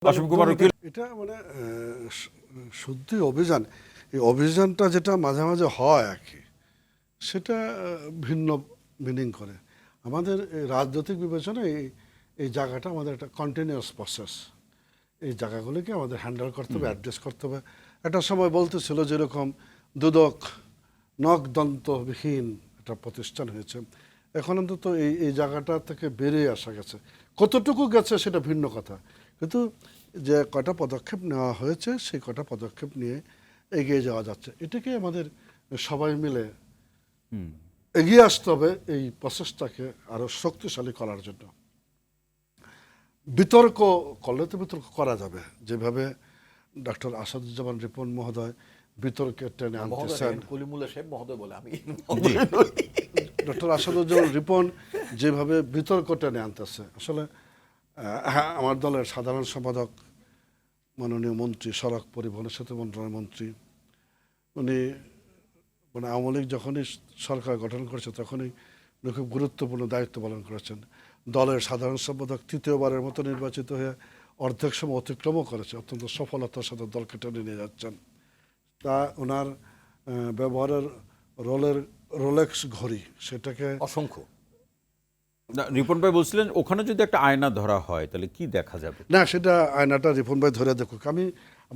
অসীম কুমার উকিল, এটা মানে শুদ্ধি অভিযান, এই অভিযানটা যেটা মাঝে মাঝে হয় আর কি, সেটা ভিন্ন মিনিং করে। আমাদের এই রাজনৈতিক বিবেচনায় এই জায়গাটা আমাদের একটা কন্টিনিউয়াস প্রসেস। এই জায়গাগুলিকে আমাদের হ্যান্ডেল করতে হবে, অ্যাড্রেস করতে হবে। একটা সময় বলতেছিল যেরকম দুদক নখদন্তবিহীন একটা প্রতিষ্ঠান হয়েছে, এখন অন্তত এই জায়গাটা থেকে বেরিয়ে আসা গেছে। কতটুকু গেছে সেটা ভিন্ন কথা, কিন্তু যে কটা পদক্ষেপ নেওয়া হয়েছে সেই কটা পদক্ষেপ নিয়ে এগিয়ে যাওয়া যাচ্ছে। এটাকে আমাদের সবাই মিলে এগিয়ে আসতে হবে এই প্রসেসটাকে আরো শক্তিশালী করার জন্য। বিতর্ক করলে তো বিতর্ক করা যাবে, যেভাবে ডক্টর আসাদুজ্জামান রিপন মহোদয় বিতর্কে টেনে আনতেছেন। ডক্টর আসাদুজ্জামান রিপন যেভাবে বিতর্ক টেনে আনতেছে, আসলে হ্যাঁ, আমার দলের সাধারণ সম্পাদক মাননীয় মন্ত্রী, সড়ক পরিবহন সেতু মন্ত্রণালয় মন্ত্রী, উনি মানে আওয়ামী লীগ যখনই সরকার গঠন করেছে তখনই উনি খুব গুরুত্বপূর্ণ দায়িত্ব পালন করেছেন। দলের সাধারণ সম্পাদক তৃতীয়বারের মতো নির্বাচিত হয়ে অর্ধেক সময় অতিক্রমও করেছে, অত্যন্ত সফলতার সাথে দলকে টেনে নিয়ে যাচ্ছেন। তা ওনার ব্যবহারের রোলেক্স ঘড়ি, সেটাকে অসংখ্য। রিপন ভাই বলছিলেন ওখানে যদি একটা আয়না ধরা হয় তাহলে কি দেখা যাবে? না, সেটা আয়নাটা রিপন ভাই ধরে দেখুক। আমি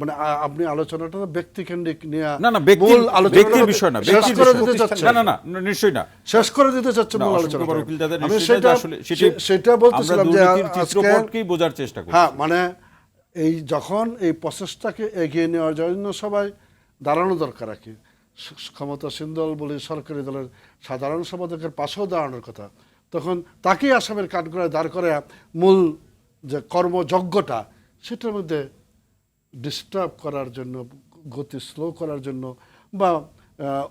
মানে আপনি আলোচনাটা ব্যক্তিকেন্দ্রিক নিয়ে না না, ব্যক্তির বিষয় না, শেষ করে দিতে চাচ্ছেন। না না না, নিশ্চয়ই না, শেষ করে দিতে চাচ্ছেন মূল আলোচনা। আমি সেটা বলতেছিলাম যে চিত্রপটকেই বোঝার চেষ্টা করি। হ্যাঁ, মানে এই যখন এই প্রসেসটাকে এগিয়ে নেওয়ার জন্য সবাই দাঁড়ানো দরকার আর কি। ক্ষমতাসীন দল বলে সরকারি দলের সাধারণ সম্পাদকের পাশেও দাঁড়ানোর কথা, তখন তাকেই আসামের কাঠগড়ায় দাঁড় করে মূল যে কর্মযজ্ঞটা সেটার মধ্যে ডিস্টার্ব করার জন্য, গতি স্লো করার জন্য বা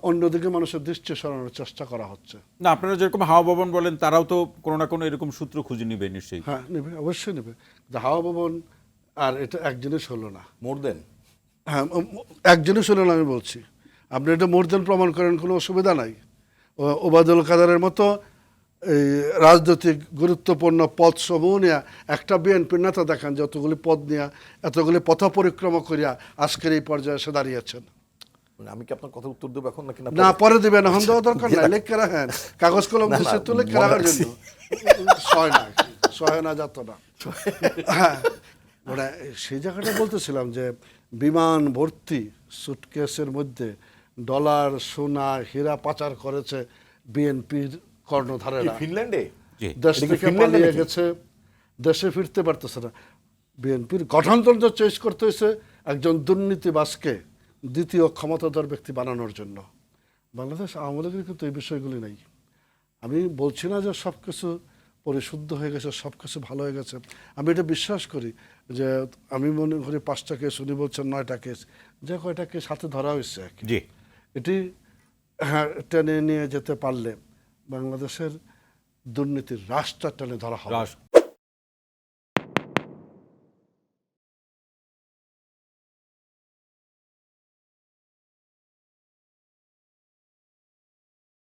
অন্যদিকে মানুষের দৃষ্টি সরানোর চেষ্টা করা হচ্ছে। না, আপনারা যেরকম হাওয়া ভবন বলেন তারাও তো কোনো না কোনো এরকম সূত্র খুঁজে নিবে নিশ্চয়ই। হ্যাঁ, নেবে, অবশ্যই নেবে। হাওয়া ভবন আর এটা এক জিনিস হলো না, মোর দেন। হ্যাঁ, এক জিনিস হলো না। আমি বলছি আপনি এটা মোর দেন প্রমাণ করেন, কোনো অসুবিধা নাই। ওবায়দুল কাদেরের মতো এই রাজনৈতিক গুরুত্বপূর্ণ পদ সমূহ নিয়ে একটা বিএনপির নেতা দেখান যে অতগুলি পদ নিয়ে এতগুলি পথ পরিক্রমা করিয়া আজকের এই পর্যায়ে এসে দাঁড়িয়েছেন। মানে আমি কি আপনার কথা উত্তর দেবো এখন নাকি না, পরে দিবেন, এখন দেওয়া দরকার নাই। লেখা রাখেন, কাগজ কলম দেশে তো লেখা রাখার জন্য সয় না যাত না। হ্যাঁ, মানে সেই জায়গাটা বলতেছিলাম যে বিমান ভর্তি সুটকেসের মধ্যে ডলার, সোনা, হীরা পাচার করেছে বিএনপির কর্ণধারেরা। ফিনল্যান্ডে দেশ থেকে পালিয়ে গেছে, দেশে ফিরতে পারতেছে না। বিএনপির গঠনতন্ত্র চেঞ্জ করতে হয়েছে একজন দুর্নীতিবাজকে দ্বিতীয় ক্ষমতাধর ব্যক্তি বানানোর জন্য। বাংলাদেশ আওয়ামী লীগের কিন্তু এই বিষয়গুলি নেই। আমি বলছি না যে সব কিছু পরিশুদ্ধ হয়ে গেছে, সব কিছু ভালো হয়ে গেছে। আমি এটা বিশ্বাস করি যে আমি মনে করি 5টা কেস, উনি বলছেন 9টা কেস, যে কয়টা কেস হাতে ধরা হয়েছে আর কি, এটি হ্যাঁ টেনে নিয়ে যেতে পারলে বাংলাদেশের দুর্নীতির রাশটা টেনে ধরা হবে।